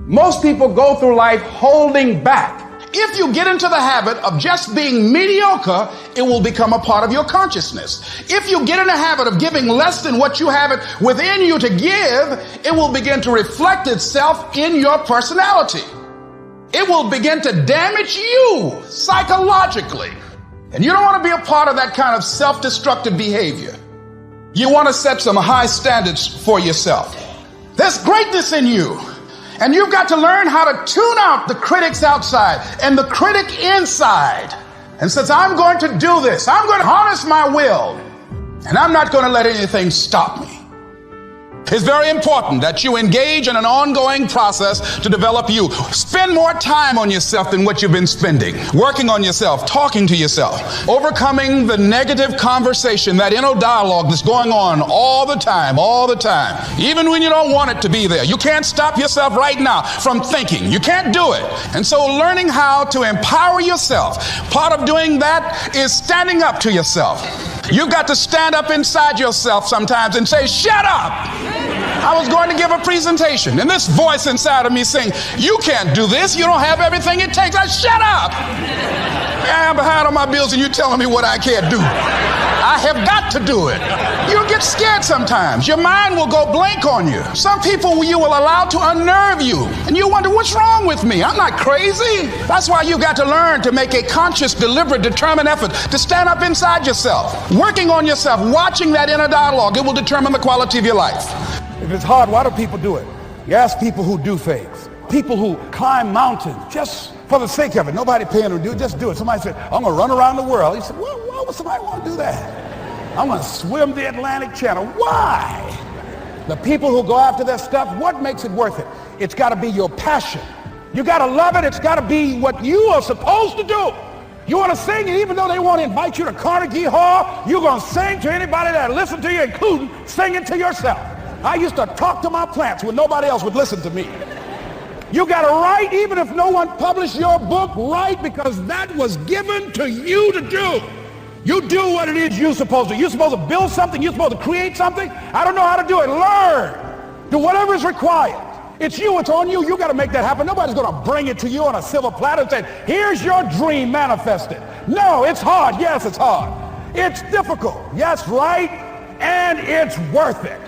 Most people go through life holding back. If you get into the habit of just being mediocre, it will become a part of your consciousness. If you get in the habit of giving less than what you have it within you to give, it will begin to reflect itself in your personality. It will begin to damage you psychologically. And you don't want to be a part of that kind of self-destructive behavior. You want to set some high standards for yourself. There's greatness in you. And you've got to learn how to tune out the critics outside and the critic inside. And since I'm going to do this, I'm going to harness my will, and I'm not going to let anything stop me. It's very important that you engage in an ongoing process to develop you. Spend more time on yourself than what you've been spending. Working on yourself, talking to yourself, overcoming the negative conversation, that inner dialogue that's going on all the time. Even when you don't want it to be there. You can't stop yourself right now from thinking. You can't do it. And so learning how to empower yourself, part of doing that is standing up to yourself. You've got to stand up inside yourself sometimes and say, shut up. I was going to give a presentation, and this voice inside of me saying, you can't do this. You don't have everything it takes. Shut up. I'm behind on my bills, and you're telling me what I can't do. I have got to do it. You'll get scared sometimes. Your mind will go blank on you. Some people you will allow to unnerve you, and you wonder, what's wrong with me? I'm not crazy. That's why you got to learn to make a conscious, deliberate, determined effort to stand up inside yourself. Working on yourself, watching that inner dialogue, it will determine the quality of your life. If it's hard, why do people do it? You ask people who do things, people who climb mountains just for the sake of it. Nobody paying them to do it, just do it. Somebody said, I'm going to run around the world. He said, well, why would somebody want to do that? I'm going to swim the Atlantic Channel. Why? The people who go after that stuff, what makes it worth it? It's got to be your passion. You got to love it. It's got to be what you are supposed to do. You want to sing, and even though they want to invite you to Carnegie Hall, you're going to sing to anybody that listens to you, including singing to yourself. I used to talk to my plants when nobody else would listen to me. You got to write, even if no one published your book, write, because that was given to you to do. You do what it is you're supposed to. You're supposed to build something. You're supposed to create something. I don't know how to do it. Learn. Do whatever is required. It's you. It's on you. You got to make that happen. Nobody's going to bring it to you on a silver platter and say, here's your dream manifested. No, it's hard. Yes, it's hard. It's difficult. Yes, right. And it's worth it.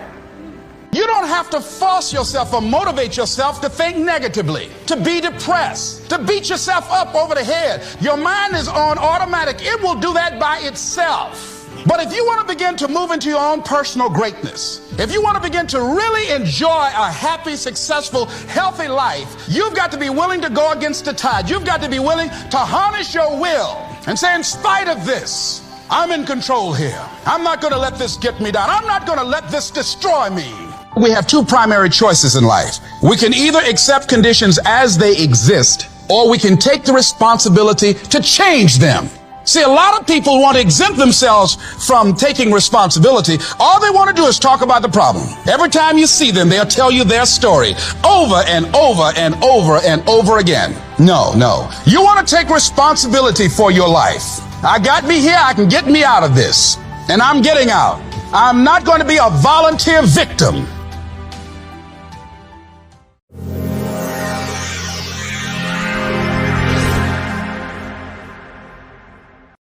You don't have to force yourself or motivate yourself to think negatively, to be depressed, to beat yourself up over the head. Your mind is on automatic. It will do that by itself. But if you want to begin to move into your own personal greatness, if you want to begin to really enjoy a happy, successful, healthy life, you've got to be willing to go against the tide. You've got to be willing to harness your will and say, in spite of this, I'm in control here. I'm not going to let this get me down. I'm not going to let this destroy me. We have two primary choices in life. We can either accept conditions as they exist, or we can take the responsibility to change them. See, a lot of people want to exempt themselves from taking responsibility. All they want to do is talk about the problem. Every time you see them, they'll tell you their story over and over and over and over again. No. You want to take responsibility for your life. I got me here, I can get me out of this. And I'm getting out. I'm not going to be a volunteer victim.